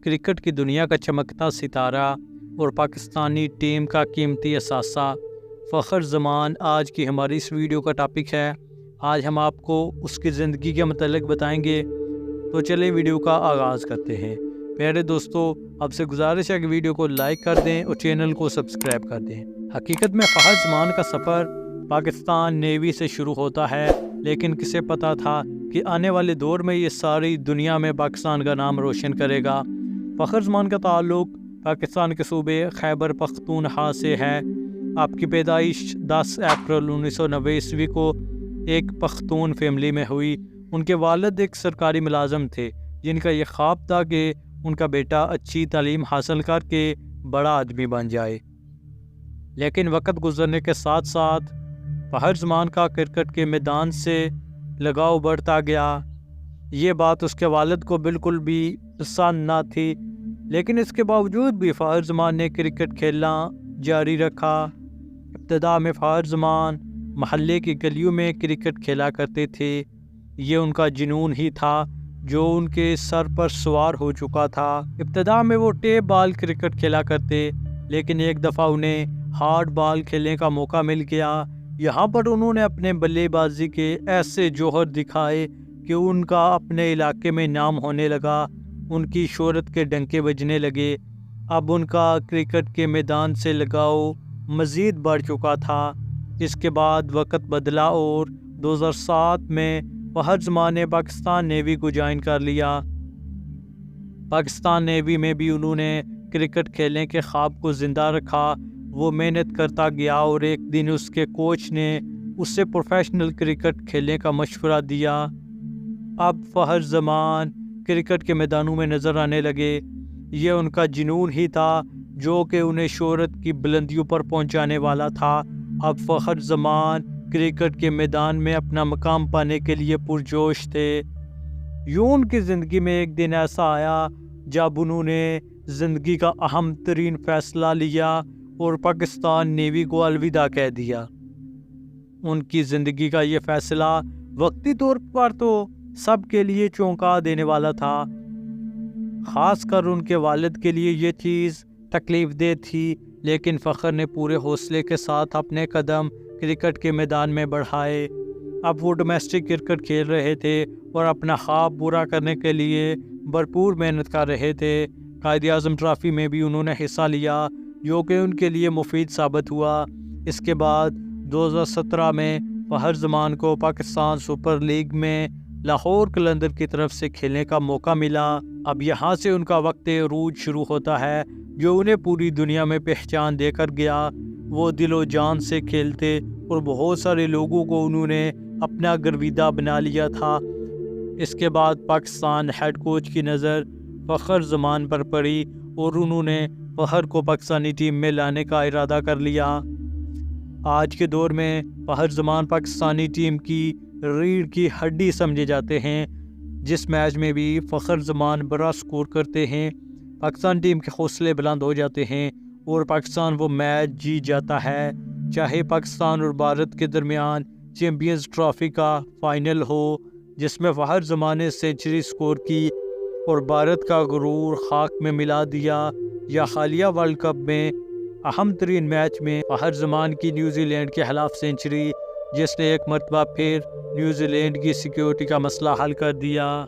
Cricket کی دنیا کا چمکتا ستارہ اور پاکستانی ٹیم کا قیمتی اثاثہ فخر زمان آج کی ہماری اس ویڈیو کا ٹاپک ہے۔ آج ہم آپ کو اس کی زندگی کے متعلق بتائیں گے، تو چلیں ویڈیو کا آغاز کرتے ہیں۔ پیارے دوستو، آپ سے گزارش ہے کہ ویڈیو کو لائک کر دیں اور چینل کو سبسکرائب کر دیں۔ حقیقت میں فخر زمان کا سفر پاکستان نیوی سے شروع ہوتا ہے، لیکن کسے پتا تھا کہ آنے والے دور میں یہ ساری دنیا میں پاکستان کا نام روشن کرے گا۔ فخر زمان کا تعلق پاکستان کے صوبے خیبر پختونخوا سے ہے۔ آپ کی پیدائش 10 اپریل 1990 کو ایک پختون فیملی میں ہوئی۔ ان کے والد ایک سرکاری ملازم تھے، جن کا یہ خواب تھا کہ ان کا بیٹا اچھی تعلیم حاصل کر کے بڑا آدمی بن جائے۔ لیکن وقت گزرنے کے ساتھ ساتھ فخر زمان کا کرکٹ کے میدان سے لگاؤ بڑھتا گیا۔ یہ بات اس کے والد کو بالکل بھی پسند نہ تھی، لیکن اس کے باوجود بھی فخر زمان نے کرکٹ کھیلنا جاری رکھا۔ ابتدا میں فخر زمان محلے کی گلیوں میں کرکٹ کھیلا کرتے تھے۔ یہ ان کا جنون ہی تھا جو ان کے سر پر سوار ہو چکا تھا۔ ابتدا میں وہ ٹیپ بال کرکٹ کھیلا کرتے، لیکن ایک دفعہ انہیں ہارڈ بال کھیلنے کا موقع مل گیا۔ یہاں پر انہوں نے اپنے بلے بازی کے ایسے جوہر دکھائے کہ ان کا اپنے علاقے میں نام ہونے لگا۔ ان کی شہرت کے ڈنکے بجنے لگے۔ اب ان کا کرکٹ کے میدان سے لگاؤ مزید بڑھ چکا تھا۔ اس کے بعد وقت بدلا اور 2007 میں فخر زمان نے پاکستان نیوی کو جوائن کر لیا۔ پاکستان نیوی میں بھی انہوں نے کرکٹ کھیلنے کے خواب کو زندہ رکھا۔ وہ محنت کرتا گیا اور ایک دن اس کے کوچ نے اس سے پروفیشنل کرکٹ کھیلنے کا مشورہ دیا۔ اب فخر زمان کرکٹ کے میدانوں میں نظر آنے لگے۔ یہ ان کا جنون ہی تھا جو کہ انہیں شہرت کی بلندیوں پر پہنچانے والا تھا۔ اب فخر زمان کرکٹ کے میدان میں اپنا مقام پانے کے لیے پرجوش تھے۔ یوں ان کی زندگی میں ایک دن ایسا آیا جب انہوں نے زندگی کا اہم ترین فیصلہ لیا اور پاکستان نیوی کو الوداع کہہ دیا۔ ان کی زندگی کا یہ فیصلہ وقتی طور پر تو سب کے لیے چونکا دینے والا تھا، خاص کر ان کے والد کے لیے یہ چیز تکلیف دہ تھی، لیکن فخر نے پورے حوصلے کے ساتھ اپنے قدم کرکٹ کے میدان میں بڑھائے۔ اب وہ ڈومیسٹک کرکٹ کھیل رہے تھے اور اپنا خواب پورا کرنے کے لیے بھرپور محنت کر رہے تھے۔ قائد اعظم ٹرافی میں بھی انہوں نے حصہ لیا، جو کہ ان کے لیے مفید ثابت ہوا۔ اس کے بعد 2017 میں فخر زمان کو پاکستان سپر لیگ میں لاہور قلندر کی طرف سے کھیلنے کا موقع ملا۔ اب یہاں سے ان کا وقت عروج شروع ہوتا ہے جو انہیں پوری دنیا میں پہچان دے کر گیا۔ وہ دل و جان سے کھیلتے اور بہت سارے لوگوں کو انہوں نے اپنا گرویدہ بنا لیا تھا۔ اس کے بعد پاکستان ہیڈ کوچ کی نظر فخر زمان پر پڑی اور انہوں نے فخر کو پاکستانی ٹیم میں لانے کا ارادہ کر لیا۔ آج کے دور میں فخر زمان پاکستانی ٹیم کی ریڑھ کی ہڈی سمجھے جاتے ہیں۔ جس میچ میں بھی فخر زمان بڑا سکور کرتے ہیں، پاکستان ٹیم کے حوصلے بلند ہو جاتے ہیں اور پاکستان وہ میچ جیت جاتا ہے، چاہے پاکستان اور بھارت کے درمیان چیمپئنز ٹرافی کا فائنل ہو جس میں فخر زمان نے سینچری سکور کی اور بھارت کا غرور خاک میں ملا دیا، یا حالیہ ورلڈ کپ میں اہم ترین میچ میں فخر زمان کی نیوزی لینڈ کے خلاف سینچری، جس نے ایک مرتبہ پھر نیوزی لینڈ کی سیکیورٹی کا مسئلہ حل کر دیا۔